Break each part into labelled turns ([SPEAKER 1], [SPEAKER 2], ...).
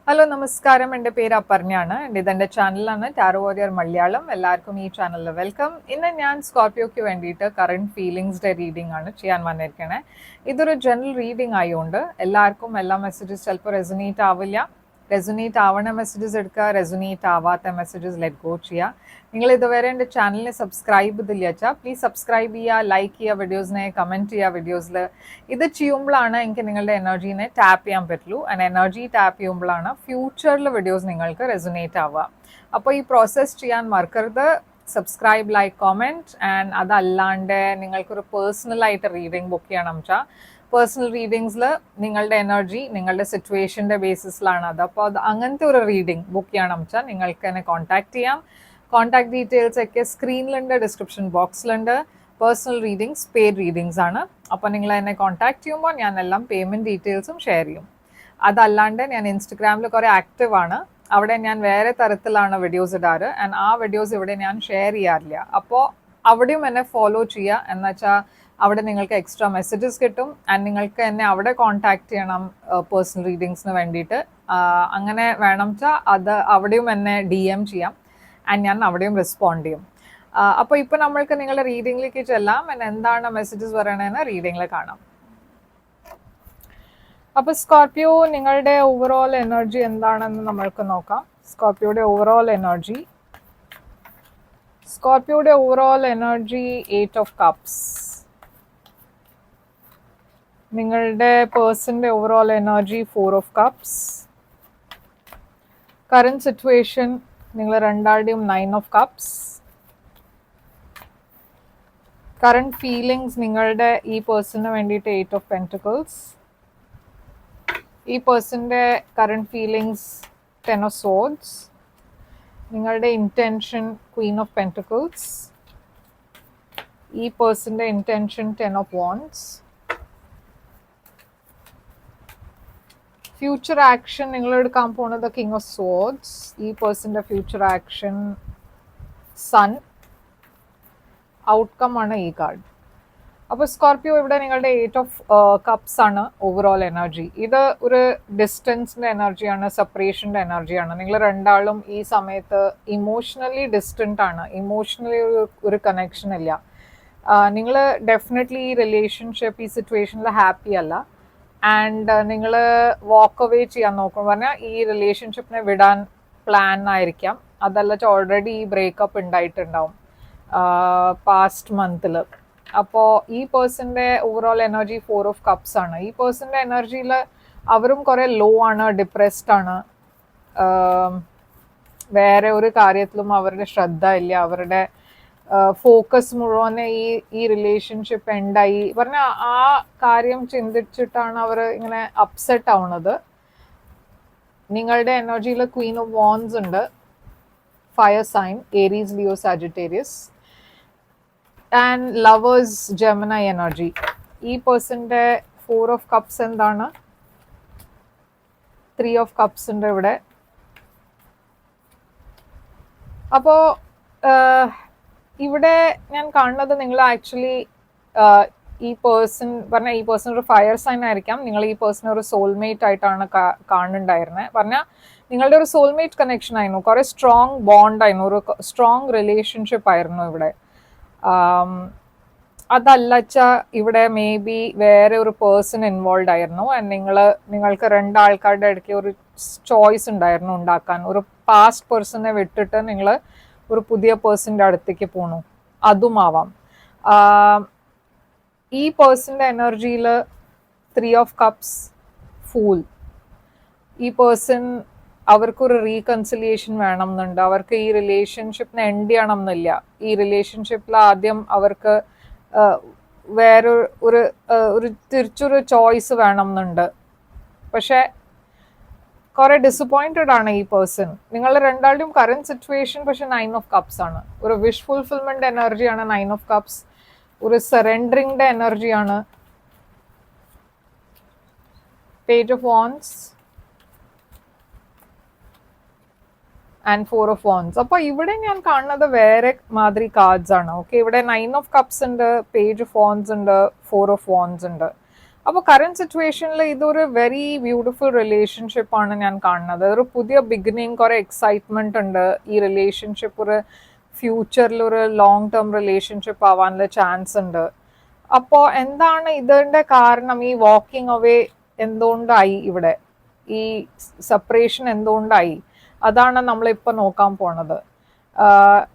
[SPEAKER 1] Hello നമസ്കാരം, എൻ്റെ പേര് അപർണയാണ്. ഇതെൻ്റെ ചാനലാണ് ടാരോ വാരിയർ മലയാളം. എല്ലാവർക്കും ഈ ചാനലിൽ വെൽക്കം. ഇന്ന് ഞാൻ സ്കോർപ്പിയോയ്ക്ക് വേണ്ടിയിട്ട് കറണ്ട് ഫീലിങ്സിൻ്റെ റീഡിംഗ് ആണ് ചെയ്യാൻ വന്നിരിക്കണേ. ഇതൊരു ജനറൽ റീഡിംഗ് ആയതുകൊണ്ട് എല്ലാവർക്കും എല്ലാ മെസ്സേജസ് ചിലപ്പോൾ റെസൊനേറ്റ് ആവില്ല. റെസൊനേറ്റ് ആവണ മെസ്സേജസ് എടുക്കുക, റെസൊനേറ്റ് ആവാത്ത മെസ്സേജസ് ലെറ്റ് ഗോ ചെയ്യുക. നിങ്ങൾ ഇതുവരെ എൻ്റെ ചാനലിനെ സബ്സ്ക്രൈബ് ചെയ്തില്ല വെച്ചാൽ പ്ലീസ് സബ്സ്ക്രൈബ് ചെയ്യുക, ലൈക്ക് ചെയ്യുക വീഡിയോസിനെ, കമൻറ്റ് ചെയ്യുക വീഡിയോസിൽ. ഇത് ചെയ്യുമ്പോഴാണ് എനിക്ക് നിങ്ങളുടെ എനർജീനെ ടാപ്പ് ചെയ്യാൻ പറ്റുള്ളൂ. ആൻഡ് എനർജി ടാപ്പ് ചെയ്യുമ്പോഴാണ് ഫ്യൂച്ചറിൽ വീഡിയോസ് നിങ്ങൾക്ക് റെസൊനേറ്റ് ആവുക. അപ്പോൾ ഈ പ്രോസസ്സ് ചെയ്യാൻ മറക്കരുത്. Subscribe, like, comment. ആൻഡ് അതല്ലാണ്ട് നിങ്ങൾക്കൊരു പേഴ്സണലായിട്ട് റീഡിംഗ് ബുക്ക് ചെയ്യണം വെച്ചാൽ പേഴ്സണൽ റീഡിങ്സിൽ നിങ്ങളുടെ എനർജി നിങ്ങളുടെ സിറ്റുവേഷൻ്റെ ബേസിസിലാണ് അത്. അപ്പോൾ അത് അങ്ങനത്തെ ഒരു റീഡിംഗ് ബുക്ക് ചെയ്യണം വെച്ചാൽ നിങ്ങൾക്ക് എന്നെ കോൺടാക്ട് ചെയ്യാം. കോൺടാക്ട് ഡീറ്റെയിൽസ് ഒക്കെ സ്ക്രീനിലുണ്ട്, ഡിസ്ക്രിപ്ഷൻ ബോക്സിലുണ്ട്. പേഴ്സണൽ റീഡിങ്സ് പെയ്ഡ് റീഡിങ്സ് ആണ്. അപ്പോൾ നിങ്ങൾ എന്നെ കോൺടാക്ട് ചെയ്യുമ്പോൾ ഞാൻ എല്ലാം പേയ്മെൻറ്റ് ഡീറ്റെയിൽസും ഷെയർ ചെയ്യും. അതല്ലാണ്ട് ഞാൻ ഇൻസ്റ്റഗ്രാമിൽ കുറേ ആക്റ്റീവ് ആണ്. അവിടെ ഞാൻ വേറെ തരത്തിലാണ് വീഡിയോസ് ഇടാറ്. ആൻഡ് ആ വീഡിയോസ് ഇവിടെ ഞാൻ ഷെയർ ചെയ്യാറില്ല. അപ്പോൾ അവിടെയും എന്നെ ഫോളോ ചെയ്യുക. എന്നുവെച്ചാൽ അവിടെ നിങ്ങൾക്ക് എക്സ്ട്രാ മെസ്സേജസ് കിട്ടും. ആൻഡ് നിങ്ങൾക്ക് എന്നെ അവിടെ കോൺടാക്ട് ചെയ്യണം പേഴ്സണൽ റീഡിങ്സിന് വേണ്ടിയിട്ട്. അങ്ങനെ വേണം വെച്ചാൽ അത് അവിടെയും എന്നെ DM ചെയ്യാം. ആൻഡ് ഞാൻ അവിടെയും റെസ്പോണ്ട് ചെയ്യും. അപ്പോൾ ഇപ്പോൾ നമ്മൾക്ക് നിങ്ങളുടെ റീഡിങ്ങിലേക്ക് ചെല്ലാം. എന്താണ് മെസ്സേജസ് പറയണതെന്ന് റീഡിങ്ങിൽ കാണാം. അപ്പോൾ സ്കോർപ്പിയോ, നിങ്ങളുടെ ഓവറോൾ എനർജി എന്താണെന്ന് നമ്മൾക്ക് നോക്കാം. സ്കോർപ്പിയോയുടെ ഓവറോൾ എനർജി 8 ഓഫ് കപ്സ്. നിങ്ങളുടെ പേഴ്സൻ്റെ overall energy 4 of cups. Current situation നിങ്ങൾ രണ്ടാളുടെയും 9 ഓഫ് കപ്സ്. കറണ്ട് ഫീലിങ്സ് നിങ്ങളുടെ ഈ പേഴ്സണിന് വേണ്ടിയിട്ട് 8 ഓഫ് പെൻറ്റിക്കിൾസ്. ഈ പേഴ്സൻ്റെ കറണ്ട് ഫീലിങ്സ് 10 ഓഫ് സോഡ്സ്. നിങ്ങളുടെ ഇൻറ്റൻഷൻ ക്വീൻ ഓഫ് പെൻറ്റിക്കിൾസ്. ഈ പേഴ്സൻ്റെ intention 10 of wands. Future action നിങ്ങൾ എടുക്കാൻ പോകുന്നത് കിങ് ഓഫ് സോഡ്സ്. ഈ പേഴ്സൻ്റെ ഫ്യൂച്ചർ ആക്ഷൻ സൺ. ഔട്ട്കം ആണ് ഈ കാർഡ്. അപ്പോൾ സ്കോർപ്പിയോ, ഇവിടെ നിങ്ങളുടെ 8 ഓഫ് കപ്സ് ആണ് ഓവറോൾ എനർജി. ഇത് ഒരു ഡിസ്റ്റൻസിൻ്റെ എനർജിയാണ്, സെപ്പറേഷൻ്റെ എനർജിയാണ്. നിങ്ങൾ രണ്ടാളും ഈ സമയത്ത് ഇമോഷണലി ഡിസ്റ്റൻ്റ് ആണ്. ഇമോഷണലി ഒരു കണക്ഷൻ ഇല്ല. നിങ്ങൾ ഡെഫിനറ്റ്ലി ഈ റിലേഷൻഷിപ്പ്, ഈ സിറ്റുവേഷനിൽ ഹാപ്പി അല്ല. ആൻഡ് നിങ്ങൾ വാക്ക് അവേ ചെയ്യാൻ നോക്കും. പറഞ്ഞാൽ ഈ റിലേഷൻഷിപ്പിനെ വിടാൻ പ്ലാൻ ആയിരിക്കാം. അതല്ല ഓൾറെഡി ഈ ബ്രേക്കപ്പ് ഉണ്ടായിട്ടുണ്ടാവും പാസ്റ്റ് മന്തിൽ. അപ്പോൾ ഈ പേഴ്സൻ്റെ ഓവറോൾ എനർജി 4 ഓഫ് കപ്സ് ആണ്. ഈ പേഴ്സൻ്റെ എനർജിയിൽ അവരും കുറേ ലോ ആണ്, ഡിപ്രസ്ഡ് ആണ്. വേറെ ഒരു കാര്യത്തിലും അവരുടെ ശ്രദ്ധ ഇല്ല. അവരുടെ ഫോക്കസ് മുഴുവൻ ഈ റിലേഷൻഷിപ്പ് എൻഡായി പറഞ്ഞാൽ ആ കാര്യം ചിന്തിച്ചിട്ടാണ് അവർ ഇങ്ങനെ അപ്സെറ്റ് ആവുന്നത്. നിങ്ങളുടെ എനർജിയിൽ ക്വീൻ ഓഫ് wands ഉണ്ട്, fire sign, Aries, Leo, Sagittarius. And lovers, Gemini energy. ഈ പേഴ്സൻ്റെ 4 ഓഫ് കപ്സ് എന്താണ്? 3 ഓഫ് കപ്സ് ഉണ്ട് ഇവിടെ. അപ്പോൾ ഇവിടെ ഞാൻ കാണുന്നത് നിങ്ങൾ ആക്ച്വലി ഈ പേഴ്സൺ പറഞ്ഞാൽ ഈ പേഴ്സൺ ഒരു ഫയർ സൈൻ ആയിരിക്കാം. നിങ്ങൾ ഈ പേഴ്സൺ ഒരു സോൾമേറ്റ് ആയിട്ടാണ് കാണുന്നുണ്ടായിരുന്നത്. പറഞ്ഞാൽ നിങ്ങളുടെ ഒരു സോൾമേറ്റ് കണക്ഷൻ ആയിരുന്നു, കുറേ സ്ട്രോങ് ബോണ്ട് ആയിരുന്നു, ഒരു സ്ട്രോങ് റിലേഷൻഷിപ്പ് ആയിരുന്നു ഇവിടെ. അതല്ലച്ചാൽ ഇവിടെ മേ ബി വേറെ ഒരു പേഴ്സൺ ഇൻവോൾവ് ആയിരുന്നു. ആൻഡ് നിങ്ങൾക്ക് രണ്ടാൾക്കാരുടെ ഇടയ്ക്ക് ഒരു ചോയ്സ് ഉണ്ടായിരുന്നു ഉണ്ടാക്കാൻ. ഒരു പാസ്റ്റ് പേഴ്സണെ വിട്ടിട്ട് നിങ്ങൾ ഒരു പുതിയ പേഴ്സൻ്റെ അടുത്തേക്ക് പോണു, അതുമാവാം. ഈ പേഴ്സൻ്റെ എനർജിയിൽ 3 ഓഫ് കപ്സ്, ഫൂൾ. ഈ പേഴ്സൺ അവർക്കൊരു റീകൺസിലിയേഷൻ വേണം എന്നുണ്ട്. അവർക്ക് ഈ റിലേഷൻഷിപ്പിനെ എൻഡ് ചെയ്യണം എന്നില്ല. ഈ റിലേഷൻഷിപ്പിൽ ആദ്യം അവർക്ക് ഒരു തിരിച്ചൊരു ചോയ്സ് വേണം എന്നുണ്ട്. പക്ഷേ കുറേ ഡിസപ്പോയിൻറ്റഡ് ആണ് ഈ പേഴ്സൺ. നിങ്ങൾ രണ്ടാളുടെയും കറന്റ് സിറ്റുവേഷൻ പക്ഷെ 9 ഓഫ് കപ്സ് ആണ്. ഒരു വിഷ് ഫുൾഫിൽമെന്റ് എനർജിയാണ് 9 ഓഫ് കപ്സ്. ഒരു സറണ്ടറിങ്ങിന്റെ എനർജിയാണ് page of wands and 4 of wands. അപ്പോൾ ഇവിടെ ഞാൻ കാണുന്നത് വേറെ മാതിരി കാർഡ്സ് ആണ്. ഓക്കെ, ഇവിടെ 9 ഓഫ് കപ്സ് ഉണ്ട്, പേജ് ഓഫ് wands ഉണ്ട്, 4 ഓഫ് wands ഉണ്ട്. അപ്പോൾ കറന്റ് സിറ്റുവേഷനിൽ ഇതൊരു വെരി ബ്യൂട്ടിഫുൾ റിലേഷൻഷിപ്പ് ആണ് ഞാൻ കാണുന്നത്. ഒരു പുതിയ ബിഗിനിങ്, കുറെ എക്സൈറ്റ്മെന്റ് ഉണ്ട്. ഈ റിലേഷൻഷിപ്പ് ഒരു ഫ്യൂച്ചറിൽ ഒരു ലോങ് ടേം റിലേഷൻഷിപ്പ് ആവാനുള്ള ചാൻസ് ഉണ്ട്. അപ്പോൾ എന്താണ് ഇതിന്റെ കാരണം? ഈ വാക്കിംഗ് അവേ എന്തുകൊണ്ടായി ഇവിടെ? ഈ സെപ്പറേഷൻ എന്തുകൊണ്ടായി? അതാണ് നമ്മളിപ്പോൾ നോക്കാൻ പോണത്.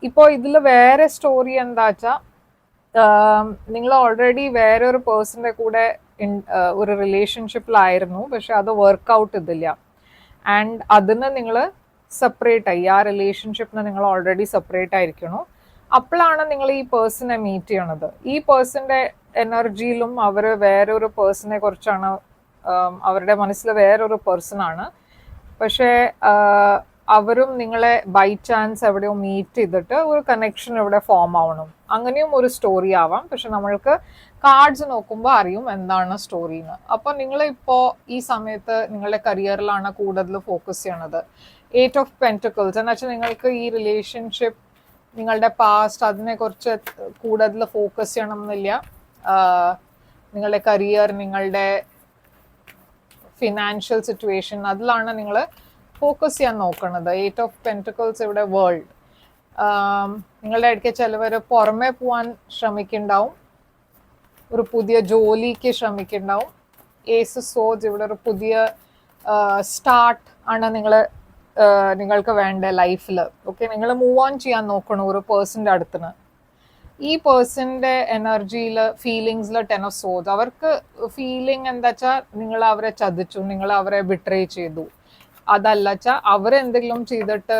[SPEAKER 1] ഇപ്പോൾ ഇതിൽ വേറെ സ്റ്റോറി എന്താ വെച്ചാൽ, നിങ്ങൾ ഓൾറെഡി വേറെ ഒരു പേഴ്സന്റെ കൂടെ ഒരു റിലേഷൻഷിപ്പിലായിരുന്നു, പക്ഷെ അത് വർക്ക്ഔട്ട് ചെയ്തില്ല. ആൻഡ് അതിന് നിങ്ങൾ സെപ്പറേറ്റ് ആയി. ആ റിലേഷൻഷിപ്പിന് നിങ്ങൾ ഓൾറെഡി സെപ്പറേറ്റ് ആയിരിക്കണു. അപ്പോഴാണ് നിങ്ങൾ ഈ പേഴ്സണെ മീറ്റ് ചെയ്യണത്. ഈ പേഴ്സന്റെ എനർജിയിലും അവർ വേറൊരു പേഴ്സണെ കുറിച്ചാണ്, അവരുടെ മനസ്സിൽ വേറൊരു പേഴ്സൺ ആണ്. പക്ഷേ അവരും നിങ്ങളെ ബൈ ചാൻസ് എവിടെയോ മീറ്റ് ചെയ്തിട്ട് ഒരു കണക്ഷൻ ഇവിടെ ഫോം ആവണം. അങ്ങനെയും ഒരു സ്റ്റോറി ആവാം. പക്ഷെ നമ്മൾക്ക് കാർഡ്സ് നോക്കുമ്പോൾ അറിയും എന്താണ് സ്റ്റോറിന്ന്. അപ്പോൾ നിങ്ങൾ ഇപ്പോൾ ഈ സമയത്ത് നിങ്ങളുടെ കരിയറിലാണ് കൂടുതൽ ഫോക്കസ് ചെയ്യണത്. 8 ഓഫ് പെന്റിക്കിൾസ് എന്ന് വെച്ചാൽ നിങ്ങൾക്ക് ഈ റിലേഷൻഷിപ്പ്, നിങ്ങളുടെ പാസ്റ്റ്, അതിനെക്കുറിച്ച് കൂടുതൽ ഫോക്കസ് ചെയ്യണം എന്നില്ല. നിങ്ങളുടെ കരിയർ, നിങ്ങളുടെ ഫിനാൻഷ്യൽ സിറ്റുവേഷൻ, അതിലാണ് നിങ്ങൾ ഫോക്കസ് ചെയ്യാൻ നോക്കുന്നത്. 8 ഓഫ് പെന്റിക്കിൾസ് ഇവിടെ വേൾഡ്. നിങ്ങളുടെ ഇടയ്ക്ക് ചിലവർ പുറമെ പോകാൻ ശ്രമിക്കുന്നുണ്ടാവും, ഒരു പുതിയ ജോലിക്ക് ശ്രമിക്കുന്നുണ്ടാവും. ഏസ് സോഡ്സ് ഇവിടെ ഒരു പുതിയ സ്റ്റാർട്ട് ആണ് നിങ്ങൾക്ക് വേണ്ട ലൈഫിൽ. ഓക്കെ, നിങ്ങൾ മൂവ് ഓൺ ചെയ്യാൻ നോക്കണം ഒരു പേഴ്സൻ്റെ അടുത്തുനിന്ന്. ഈ പേഴ്സൻ്റെ എനർജിയിൽ, ഫീലിങ്സിൽ 10 ഓഫ് സോഡ്സ്. അവർക്ക് ഫീലിംഗ് എന്താ വെച്ചാൽ നിങ്ങൾ അവരെ ചതിച്ചു, നിങ്ങൾ അവരെ ബിട്രേ ചെയ്തു. അതല്ല വെച്ചാൽ അവരെന്തെങ്കിലും ചെയ്തിട്ട്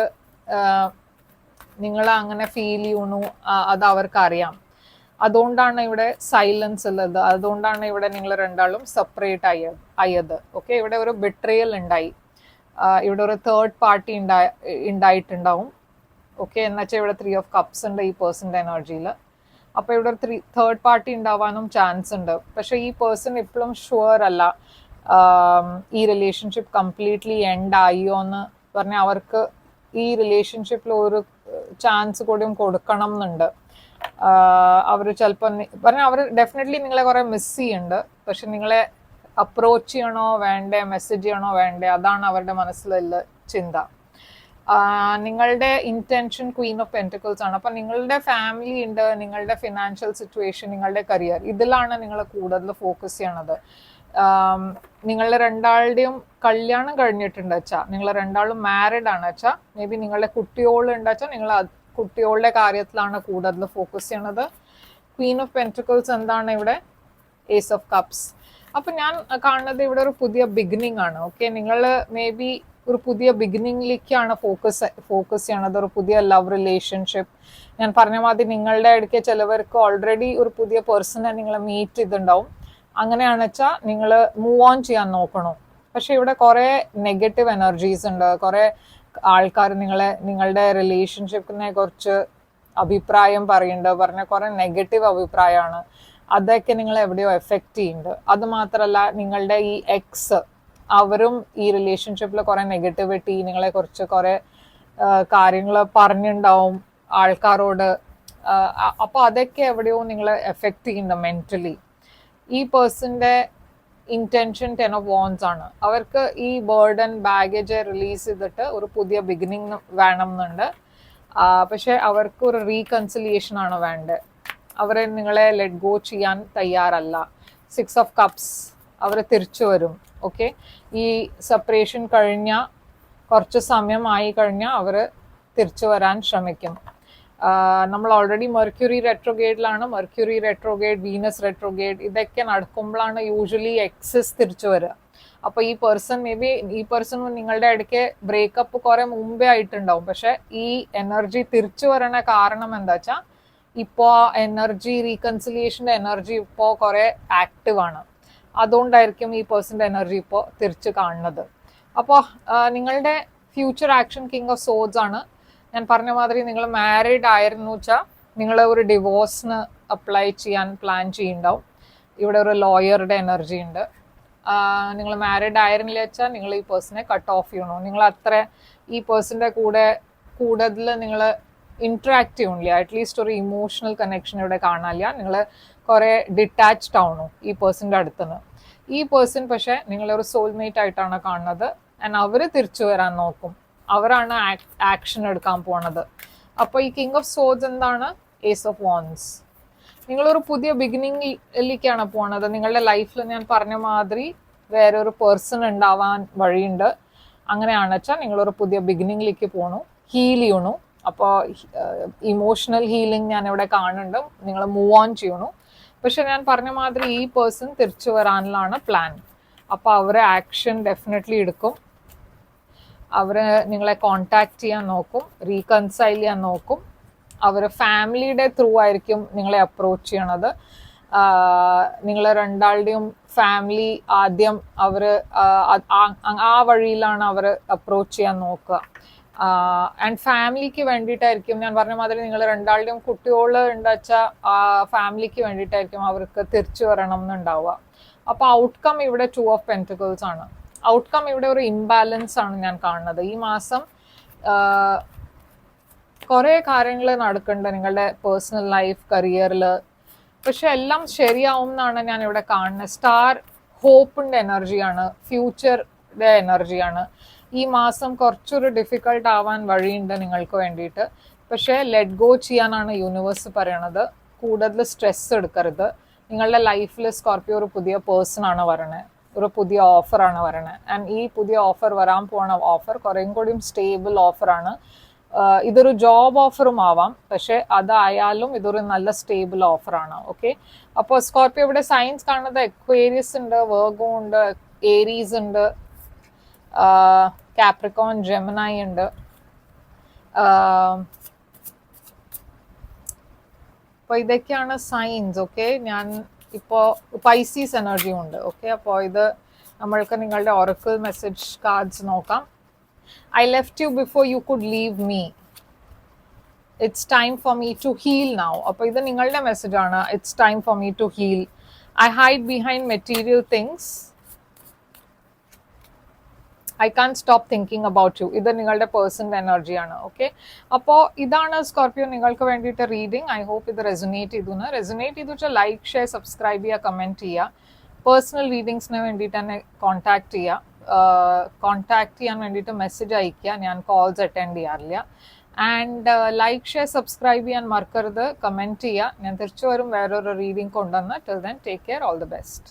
[SPEAKER 1] നിങ്ങൾ അങ്ങനെ ഫീൽ ചെയ്യണു, അത് അവർക്കറിയാം. അതുകൊണ്ടാണ് ഇവിടെ സൈലൻസ് ഉള്ളത്. അതുകൊണ്ടാണ് ഇവിടെ നിങ്ങൾ രണ്ടാളും സെപ്പറേറ്റ് ആയത്. ഓക്കെ, ഇവിടെ ഒരു ബിട്രയൽ ഉണ്ടായി. ഇവിടെ ഒരു തേർഡ് പാർട്ടി ഉണ്ടായിട്ടുണ്ടാവും. ഓക്കെ, എന്നുവെച്ചാൽ ഇവിടെ 3 ഓഫ് കപ്സ് ഉണ്ട് ഈ പേഴ്സൻ്റെ എനർജിയിൽ. അപ്പോൾ ഇവിടെ ഒരു തേർഡ് പാർട്ടി ഉണ്ടാവാനും ചാൻസ് ഉണ്ട്. പക്ഷെ ഈ പേഴ്സൺ ഇപ്പോഴും ഷുവർ അല്ല ഈ റിലേഷൻഷിപ്പ് കംപ്ലീറ്റ്ലി എൻഡ് ആയോ എന്ന് പറഞ്ഞാൽ അവർക്ക് ഈ റിലേഷൻഷിപ്പിൽ ഒരു ചാൻസ് കൂടിയും കൊടുക്കണം എന്നുണ്ട്. അവർ ചിലപ്പോൾ പറഞ്ഞാൽ അവർ ഡെഫിനറ്റ്ലി നിങ്ങളെ കുറേ മിസ് ചെയ്യുന്നുണ്ട്. പക്ഷെ നിങ്ങളെ അപ്രോച്ച് ചെയ്യണോ വേണ്ടേ, മെസ്സേജ് ചെയ്യണോ വേണ്ടേ, അതാണ് അവരുടെ മനസ്സിലുള്ള ചിന്ത. നിങ്ങളുടെ ഇൻറ്റൻഷൻ ക്വീൻ ഓഫ് പെന്റിക്കിൾസ് ആണ്. അപ്പം നിങ്ങളുടെ ഫാമിലി ഉണ്ട്, നിങ്ങളുടെ ഫിനാൻഷ്യൽ സിറ്റുവേഷൻ, നിങ്ങളുടെ കരിയർ, ഇതിലാണ് നിങ്ങൾ കൂടുതൽ ഫോക്കസ് ചെയ്യണത്. നിങ്ങളുടെ രണ്ടാളുടെയും കല്യാണം കഴിഞ്ഞിട്ടുണ്ട് വെച്ചാൽ, നിങ്ങൾ രണ്ടാളും മാരിഡ് ആണ് വെച്ചാൽ, മേ ബി നിങ്ങളുടെ കുട്ടികളുണ്ട് വെച്ചാൽ നിങ്ങൾ കുട്ടികളുടെ കാര്യത്തിലാണ് കൂടുതൽ ഫോക്കസ് ചെയ്യണത്. ക്വീൻ ഓഫ് പെന്റിക്കിൾസ് എന്താണ് ഇവിടെ? Ace of cups. അപ്പം ഞാൻ കാണുന്നത് ഇവിടെ ഒരു പുതിയ ബിഗിനിങ് ആണ്. ഓക്കെ, നിങ്ങൾ മേ ബി ഒരു പുതിയ ബിഗിനിങ്ങിലേക്കാണ് ഫോക്കസ് ചെയ്യണത്, ഒരു പുതിയ ലവ് റിലേഷൻഷിപ്പ്. ഞാൻ പറഞ്ഞ മാതിരി നിങ്ങളുടെ ഇടയ്ക്ക് ചിലവർക്ക് ഓൾറെഡി ഒരു പുതിയ പേഴ്സണെ നിങ്ങൾ മീറ്റ് ചെയ്തിട്ടുണ്ടാവും. അങ്ങനെയാണ് വെച്ചാൽ നിങ്ങൾ മൂവ് ഓൺ ചെയ്യാൻ നോക്കണം. പക്ഷെ ഇവിടെ കുറേ നെഗറ്റീവ് എനർജീസ് ഉണ്ട്. കുറേ ആൾക്കാർ നിങ്ങളുടെ റിലേഷൻഷിപ്പിനെ കുറിച്ച് അഭിപ്രായം പറഞ്ഞ കുറേ നെഗറ്റീവ് അഭിപ്രായമാണ്. അതൊക്കെ നിങ്ങൾ എവിടെയോ എഫക്റ്റ് ചെയ്യുന്നുണ്ട്. അതുമാത്രമല്ല, നിങ്ങളുടെ ഈ എക്സ്, അവരും ഈ റിലേഷൻഷിപ്പിൽ കുറേ നെഗറ്റിവിറ്റി, നിങ്ങളെ കുറിച്ച് കുറേ കാര്യങ്ങൾ പറഞ്ഞിട്ടുണ്ടാവും ആൾക്കാരോട്. അപ്പോൾ അതൊക്കെ എവിടെയോ നിങ്ങളെ എഫക്റ്റ് ചെയ്യുന്നുണ്ട് മെൻ്റലി. ഈ പേഴ്സൻ്റെ ഇൻറ്റൻഷൻ 10 ഓഫ് വോൺസ് ആണ്. അവർക്ക് ഈ ബേർഡൻ, ബാഗേജ് റിലീസ് ചെയ്തിട്ട് ഒരു പുതിയ ബിഗിനിങ് വേണം എന്നുണ്ട്. പക്ഷെ അവർക്ക് ഒരു റീകൺസിലിയേഷൻ ആണ് വേണ്ടത്. അവരെ നിങ്ങളെ ലെറ്റ് ഗോ ചെയ്യാൻ തയ്യാറല്ല. 6 ഓഫ് കപ്സ്, അവർ തിരിച്ചു വരും. ഓക്കെ, ഈ സെപ്പറേഷൻ കുറച്ച് സമയമായി കഴിഞ്ഞാൽ അവർ തിരിച്ചു വരാൻ ശ്രമിക്കും. നമ്മൾ already Mercury റെട്രോഗേഡിലാണ്. Mercury retrograde, Venus retrograde, ഇതൊക്കെ നടക്കുമ്പോഴാണ് യൂഷ്വലി എക്സസ് തിരിച്ചു വരിക. അപ്പോൾ ഈ പേഴ്സൺ മേ ബി ഈ പേഴ്സൺ നിങ്ങളുടെ ഇടയ്ക്ക് ബ്രേക്കപ്പ് കുറേ മുമ്പേ ആയിട്ടുണ്ടാവും. പക്ഷെ ഈ എനർജി തിരിച്ചു വരണ കാരണം എന്താ വെച്ചാൽ, ഇപ്പോൾ എനർജി, റീകൺസിലിയേഷൻ്റെ എനർജി ഇപ്പോൾ കുറേ ആക്റ്റീവ് ആണ്. അതുകൊണ്ടായിരിക്കും ഈ പേഴ്സൻ്റെ എനർജി ഇപ്പോൾ തിരിച്ച് കാണുന്നത്. അപ്പോൾ നിങ്ങളുടെ future action king of swords ആണ്. ഞാൻ പറഞ്ഞ മാതിരി നിങ്ങൾ മാരീഡ് ആയിരുന്നു വെച്ചാൽ നിങ്ങൾ ഒരു ഡിവോഴ്സിന് അപ്ലൈ ചെയ്യാൻ പ്ലാൻ ചെയ്യുന്നുണ്ടാവും. ഇവിടെ ഒരു ലോയറുടെ എനർജി ഉണ്ട്. നിങ്ങൾ മാരീഡ് ആയിരുന്നില്ല വെച്ചാൽ നിങ്ങൾ ഈ പേഴ്സണെ കട്ട് ഓഫ് ചെയ്യണോ. നിങ്ങൾ അത്ര ഈ പേഴ്സൻ്റെ കൂടെ കൂടുതൽ നിങ്ങൾ ഇൻട്രാക്ട് ചെയ്യണില്ല. അറ്റ്ലീസ്റ്റ് ഒരു ഇമോഷണൽ കണക്ഷൻ ഇവിടെ കാണാനില്ല. നിങ്ങൾ കുറേ ഡിറ്റാച്ച്ഡ് ആവണു ഈ പേഴ്സൻ്റെ അടുത്തുനിന്ന്. ഈ പേഴ്സൺ പക്ഷെ നിങ്ങളൊരു സോൾമേറ്റ് ആയിട്ടാണ് കാണുന്നത്. ആൻഡ് അവർ തിരിച്ചു വരാൻ നോക്കും, അവരാണ് ആക്ഷൻ എടുക്കാൻ പോണത്. അപ്പോൾ ഈ കിങ് ഓഫ് സോഡ്സ് എന്താണ്? Ace of wands. നിങ്ങളൊരു പുതിയ ബിഗിനിങ്ങിലേക്കാണ് പോണത്. നിങ്ങളുടെ ലൈഫിൽ ഞാൻ പറഞ്ഞ മാതിരി വേറൊരു പേഴ്സൺ ഉണ്ടാവാൻ വഴിയുണ്ട്. അങ്ങനെയാണ് വെച്ചാൽ നിങ്ങളൊരു പുതിയ ബിഗിനിങ്ങിലേക്ക് പോണു, ഹീൽ ചെയ്യണു. അപ്പോൾ ഇമോഷണൽ ഹീലിംഗ് ഞാൻ ഇവിടെ കാണുന്നുണ്ട്, നിങ്ങൾ മൂവ് ഓൺ ചെയ്യണു. പക്ഷെ ഞാൻ പറഞ്ഞ മാതിരി ഈ പേഴ്സൺ തിരിച്ചു വരാനിലാണ് പ്ലാൻ. അപ്പോൾ അവർ ആക്ഷൻ ഡെഫിനറ്റ്ലി എടുക്കും. അവർ നിങ്ങളെ കോണ്ടാക്ട് ചെയ്യാൻ നോക്കും, റീകൺസൈൽ ചെയ്യാൻ നോക്കും. അവർ ഫാമിലിയുടെ ത്രൂ ആയിരിക്കും നിങ്ങളെ അപ്രോച്ച് ചെയ്യണത്. നിങ്ങൾ രണ്ടാളുടെയും ഫാമിലി ആദ്യം അവർ ആ വഴിയിലാണ് അവർ അപ്രോച്ച് ചെയ്യാൻ നോക്കുക. ആൻഡ് ഫാമിലിക്ക് വേണ്ടിയിട്ടായിരിക്കും, ഞാൻ പറഞ്ഞ മാതിരി നിങ്ങൾ രണ്ടാളുടെയും കുട്ടികൾ ഉണ്ടാച്ചാൽ ഫാമിലിക്ക് വേണ്ടിയിട്ടായിരിക്കും അവർക്ക് തിരിച്ചു വരണം എന്നുണ്ടാവുക. അപ്പോൾ ഔട്ട്കം ഇവിടെ 2 ഓഫ് പെന്റിക്കിൾസ് ആണ്. ഔട്ട്കം ഇവിടെ ഒരു ഇംബാലൻസ് ആണ് ഞാൻ കാണുന്നത്. ഈ മാസം കുറേ കാര്യങ്ങൾ നടക്കുന്നുണ്ട് നിങ്ങളുടെ പേഴ്സണൽ ലൈഫ്, കരിയറിൽ. പക്ഷെ എല്ലാം ശരിയാവും എന്നാണ് ഞാൻ ഇവിടെ കാണുന്നത്. സ്റ്റാർ ഹോപ്പിൻ്റെ എനർജിയാണ്, ഫ്യൂച്ചറിൻ്റെ എനർജിയാണ്. ഈ മാസം കുറച്ചൊരു ഡിഫിക്കൾട്ട് ആവാൻ വഴിയുണ്ട് നിങ്ങൾക്ക് വേണ്ടിയിട്ട്. പക്ഷേ ലെറ്റ് ഗോ ചെയ്യാനാണ് യൂണിവേഴ്സ് പറയണത്. കൂടുതൽ സ്ട്രെസ് എടുക്കരുത്. നിങ്ങളുടെ ലൈഫിൽ സ്കോർപ്പിയോ ഒരു പുതിയ പേഴ്സൺ ആണ് വരണത്, ഒരു പുതിയ ഓഫറാണ് വരണത്. ആൻഡ് ഈ പുതിയ ഓഫർ വരാൻ പോണ ഓഫർ കുറേയും കൂടിയും സ്റ്റേബിൾ ഓഫറാണ്. ഇതൊരു ജോബ് ഓഫറും ആവാം, പക്ഷെ അതായാലും ഇതൊരു നല്ല സ്റ്റേബിൾ ഓഫറാണ്. ഓക്കെ, അപ്പോൾ സ്കോർപ്പിയോ ഇവിടെ സൈൻസ് കാണുന്നത് എക്വേരിയസ് ഉണ്ട്, വെർഗോ ഉണ്ട്, ഏരീസ് ഉണ്ട്, കാപ്രിക്കോൺ, ജെമിനായി ഉണ്ട്. അപ്പോൾ ഇതൊക്കെയാണ് സൈൻസ്. ഓക്കെ, ഞാൻ ഇപ്പോൾ പൈസീസ് എനർജിയും ഉണ്ട്. ഓക്കെ, അപ്പോൾ ഇത് നമ്മൾക്ക് നിങ്ങളുടെ ഒറക്കിൾ മെസ്സേജ് കാർഡ്സ് നോക്കാം. I left you before you could leave me. It's time for me to heal now. അപ്പോൾ ഇത് നിങ്ങളുടെ മെസ്സേജ് ആണ്. It's time for me to heal. I hide behind material things. I can't stop thinking about you. ഇത് നിങ്ങളുടെ personal എനർജിയാണ്. Okay, അപ്പോൾ ഇതാണ് സ്കോർപ്പിയോ നിങ്ങൾക്ക് വേണ്ടിയിട്ട് റീഡിങ്. ഐ ഹോപ്പ് ഇത് റെസൊനേറ്റ് ചെയ്തു വെച്ചാൽ ലൈക്ക്, ഷെയർ, സബ്സ്ക്രൈബ് ചെയ്യുക, കമൻറ്റ് ചെയ്യുക. പേഴ്സണൽ റീഡിങ്സിന് വേണ്ടിയിട്ട് തന്നെ കോൺടാക്ട് ചെയ്യുക. കോൺടാക്ട് ചെയ്യാൻ വേണ്ടിയിട്ട് മെസ്സേജ് അയയ്ക്കുക. ഞാൻ കോൾസ് അറ്റൻഡ് ചെയ്യാറില്ല. ആൻഡ് ലൈക്ക്, ഷെയർ, സബ്സ്ക്രൈബ് ചെയ്യാൻ മറക്കരുത്. കമൻറ്റ് ചെയ്യുക. ഞാൻ തിരിച്ചു വരും വേറൊരു റീഡിങ് കൊണ്ടുവന്ന്. Till then take care. All the best.